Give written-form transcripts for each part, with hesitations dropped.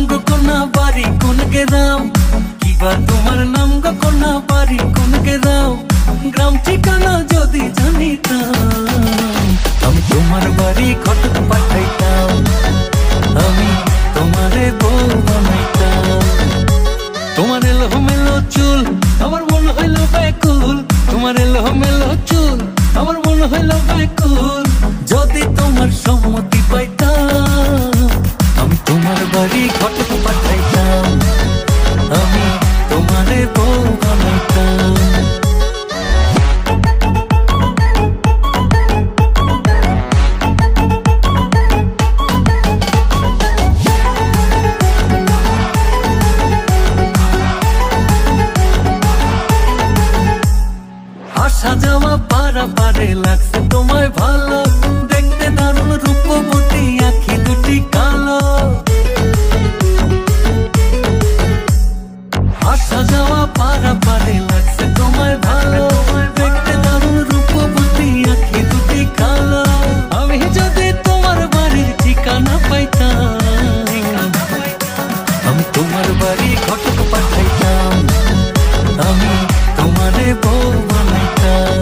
গো কোনা বাড়ি কোন গ্রাম, কিবা তোমার নাম গো কোনা বাড়ি কোন গ্রাম, গ্রাম ঠিকানা যদি জানিতাম আমি তোমার বাড়ি ঘটক পাঠাইতাম, আমি তোমারে বউ বানাইতাম। তোমার এলোমেলো চুল আমার মন হইল ব্যাকুল, তোমার এলোমেলো চুল আমার মন হইল ব্যাকুল, যদি তোমার সম্মতি পাইতাম আমি তোমার বাড়ি ঘটক পাঠাইতাম, আমি তোমারে বউ বানাইতাম। আসা যাওয়া পারাপারে লাগছে তোমায় ভালো, দেখতে দারুণ রূপবতী আঁখি দুটি কালো। আসা যাওয়া পারাপারে লাগছে তোমায় ভালো, দেখতে দারুণ রূপবতী আঁখি দুটি কালো। আমি যদি তোমার বাড়ির ঠিকানা পাইতাম আমি তোমার বাড়ি ঘটক পাঠাইতাম, আমি তোমারে বউ বানাইতাম।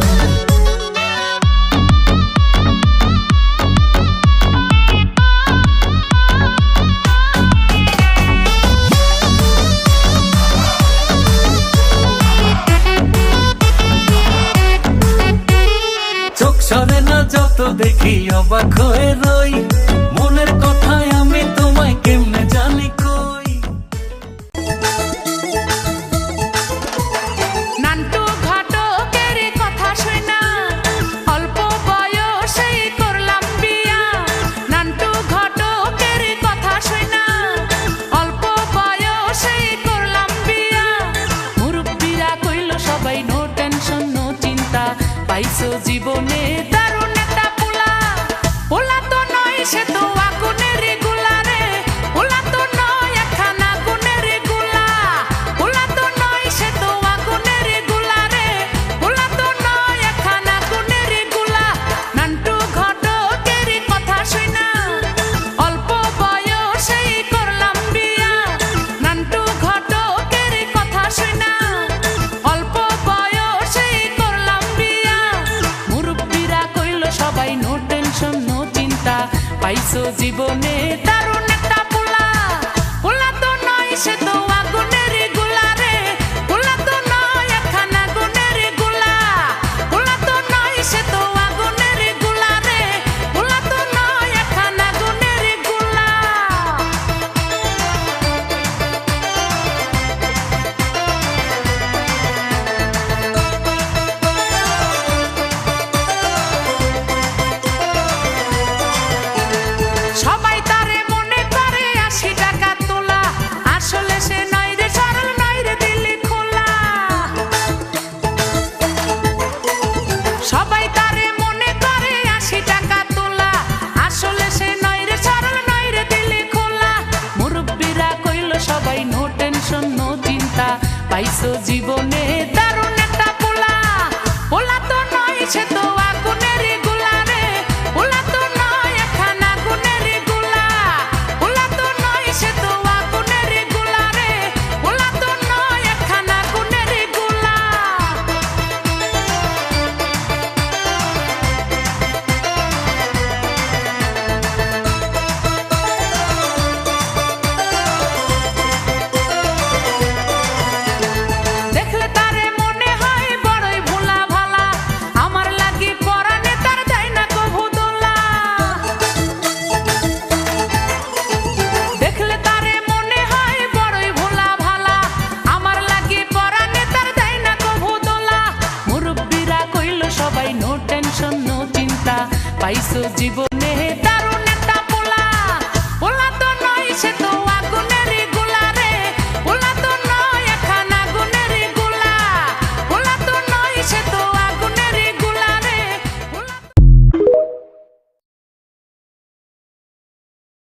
চোখ সরে না যত দেখি অবাক হয়ে রই, মনের কথায় আমি তোমায় কেমনে জানি কই। নান্টু ঘটকের কথা শুনা অল্প বয়সেই করলাম বিয়া, নান্টু ঘটকের কথা শুনা অল্প বয়সেই করলাম বিয়া। মুরব্বিরা কইল সবাই নো টেনশন নো চিন্তা, পাইছো জীবনে দারুণ একটা পোলা। পোলা তো নয় সে তো আগুনের গোলা রে, পোলা তো নয় একখান আগুনের গোলা, পোলা তো নয় সে তো আগুনের গোলা রে, পোলা তো নয় একখান আগুনের গোলা। নান্টু ঘটকের কথা শুনা অল্প বয়সেই করলাম বিয়া, নান্টু ঘটকের কথা শুনা অল্প বয়সেই করলাম বিয়া। মুরব্বিরা কইল সবাই নো টেনশন নো চিন্তা, পাইছো জীবনে দারুণ একটা পোলা। পোলা তো নয় সে তো আগুনের গোলা রে, পোলা তো নয় একখান আগুনের গোলা, পোলা তো নয় সে তো আগুনের গোলা রে, পোলা তো নয় একখান আগুনের গোলা। সবাই তারে মনে করে 80 টাকা তোলা, আসলে সে নয় রে সরল নয় রে দিলি খোলা। সবাই তারে মনে করে 80 টাকা তোলা, আসলে সে নয় রে সরল নয় রে দিলি খোলা। মুরব্বিরা কইল সবাই নো টেনশন নো চিন্তা, পাইছো জীবনে দারুণ একটা পোলা। পোলা তো নয় সে তো